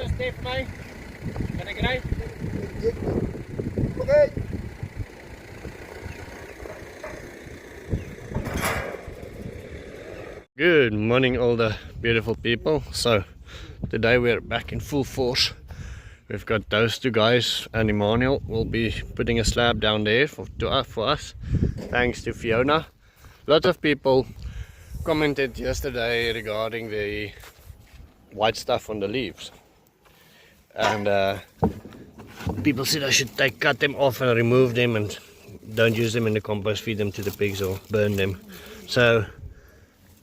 just stay vir my. Kan ek ry? Okay. Good morning all the beautiful people. So today we're back in full force. We've got those two guys and Emmanuel will be putting a slab down there for us, thanks to Fiona. A lot of people commented yesterday regarding the white stuff on the leaves, and people said I should cut them off and remove them and don't use them in the compost, feed them to the pigs or burn them. So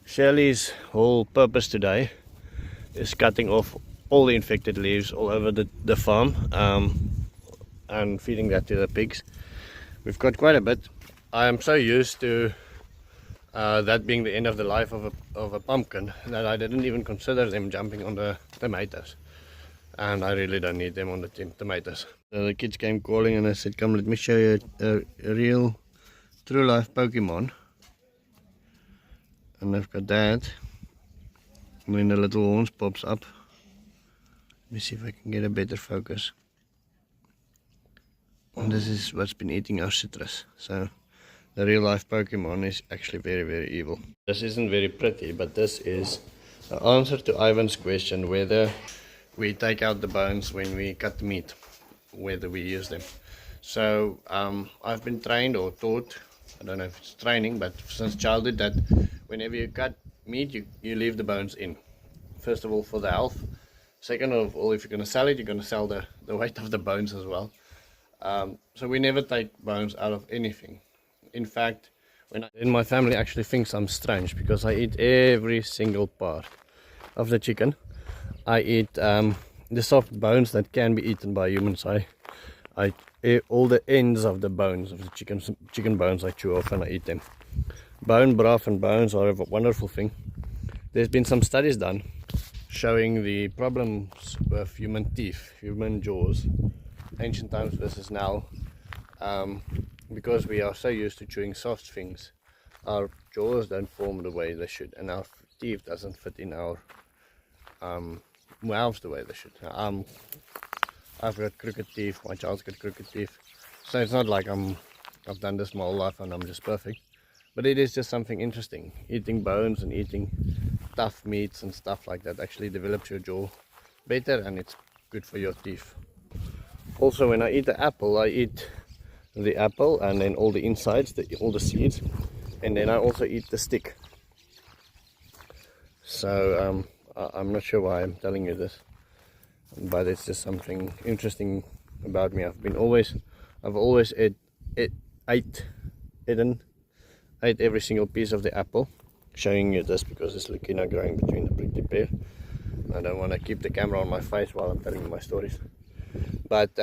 Shirley's whole purpose today is cutting off all the infected leaves all over the farm and feeding that to the pigs. We've got quite a bit. I am so used to that being the end of the life of a pumpkin that I didn't even consider them jumping on the tomatoes, and I really don't need them on the tomatoes. So the kids came calling and I said, come, let me show you a real true life Pokemon. And I've got that, and then the little horns pops up. Let me see if I can get a better focus. And this is what's been eating our citrus. So the real life Pokemon is actually very, very evil. This isn't very pretty, but this is the answer to Ivan's question whether we take out the bones when we cut the meat, whether we use them. So I've been trained or taught, I don't know if it's training, but since childhood, that whenever you cut meat, you leave the bones in. First of all, for the health. Second of all, if you're going to sell it, you're going to sell the weight of the bones as well. So we never take bones out of anything. In fact, in my family actually thinks I'm strange because I eat every single part of the chicken. I eat the soft bones that can be eaten by humans. I all the ends of the bones of the chicken bones I chew off and I eat them. Bone broth and bones are a wonderful thing. There's been some studies done showing the problems with human teeth, human jaws, ancient times versus now, because we are so used to chewing soft things. Our jaws don't form the way they should, and our teeth doesn't fit in our mouths the way they should. I've got crooked teeth, my child's got crooked teeth, so it's not like I've done this my whole life and I'm just perfect. But it is just something interesting. Eating bones and eating tough meats and stuff like that actually develops your jaw better, and it's good for your teeth. Also, when I eat the apple, I eat the apple and then all the insides, all the seeds, and then I also eat the stick. So I'm not sure why I'm telling you this, but it's just something interesting about me. I've always ate every single piece of the apple. Showing you this because it's Lucina growing between the prickly pear. I don't want to keep the camera on my face while I'm telling you my stories. But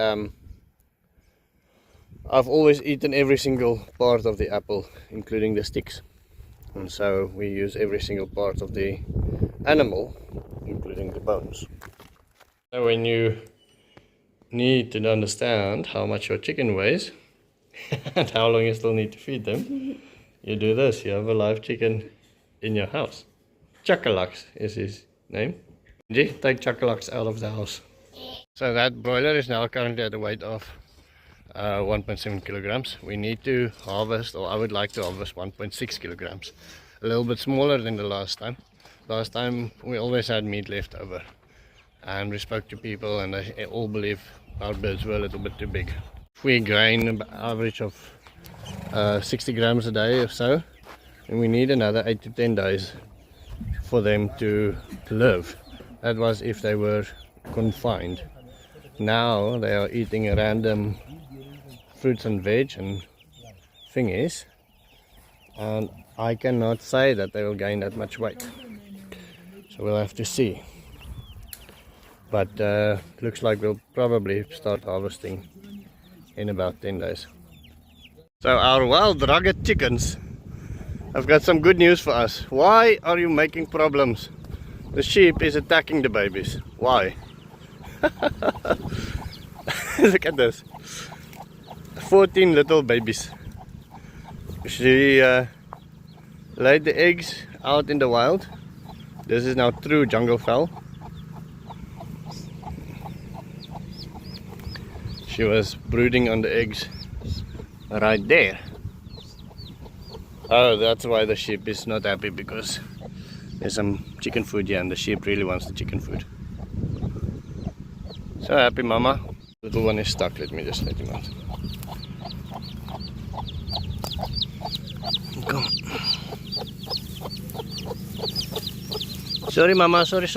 I've always eaten every single part of the apple, including the sticks. And so we use every single part of the animal, including the bones. So when you need to understand how much your chicken weighs and how long you still need to feed them, you do this. You have a live chicken in your house. Chocolax is his name. Take Chocolax out of the house. So that broiler is now currently at a weight of 1.7 kilograms. We need to harvest, or I would like to harvest 1.6 kilograms. A little bit smaller than the last time. Last time we always had meat left over. And we spoke to people and they all believe our birds were a little bit too big. If we gain an average of 60 grams a day or so, and we need another 8 to 10 days for them to live. That was if they were confined. Now they are eating random fruits and veg and thingies, and I cannot say that they will gain that much weight, so we'll have to see. But looks like we'll probably start harvesting in about 10 days. So our wild rugged chickens, I've got some good news for us. Why are you making problems? The sheep is attacking the babies. Why? Look at this. 14 little babies. She laid the eggs out in the wild. This is now true jungle fowl. She was brooding on the eggs right there. Oh, that's why the sheep is not happy, because there's some chicken food here and the sheep really wants the chicken food. So happy, mama. Little one is stuck. Let me just let him out. Come. Sorry, mama. Sorry.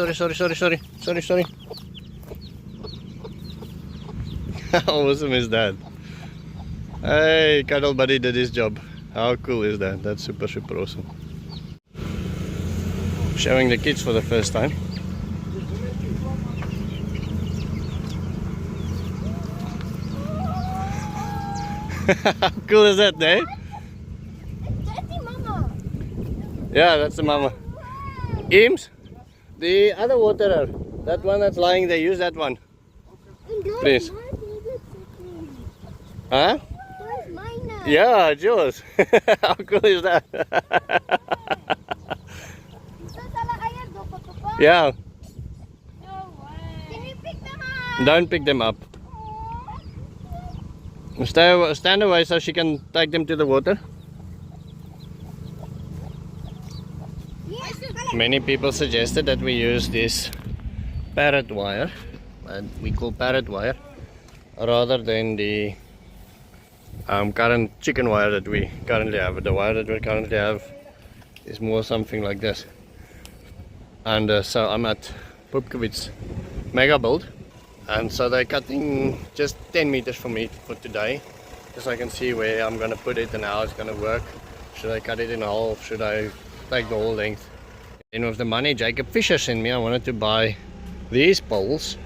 How awesome is that? Hey, cuddle buddy did his job. How cool is that? That's super awesome. Showing the kids for the first time. How cool is that, eh? That's the mama. Yeah, that's the mama. Eames, the other waterer, that one that's lying there, use that one. Please. Huh? Where's mine now? Yeah, it's yours. How cool is that? Yeah. No way. Can you pick them up? Don't pick them up. Stand away so she can take them to the water. Yes. Many people suggested that we use this parrot wire, and we call parrot wire, rather than the current chicken wire that we currently have. The wire that we currently have is more something like this. And so I'm at Poopkowitz Mega Build, and so they're cutting just 10 meters for me for today, just so I can see where I'm gonna put it and how it's gonna work. Should I cut it in half? Should I take the whole length? And with the money Jacob Fisher sent me, I wanted to buy these poles,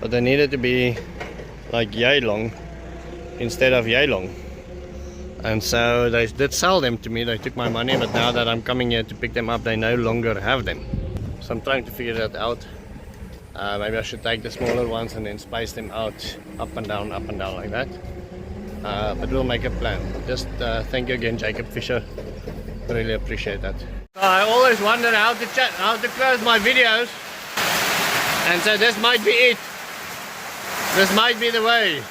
but they needed to be like yay long instead of yay long. And so they did sell them to me. They took my money, but now that I'm coming here to pick them up, they no longer have them. So I'm trying to figure that out. Maybe I should take the smaller ones and then space them out up and down like that. But we'll make a plan. Just thank you again, Jacob Fisher. Really appreciate that. I always wonder how to close my videos, and so this might be it. This might be the way.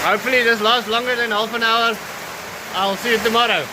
Hopefully this lasts longer than half an hour. I'll see you tomorrow.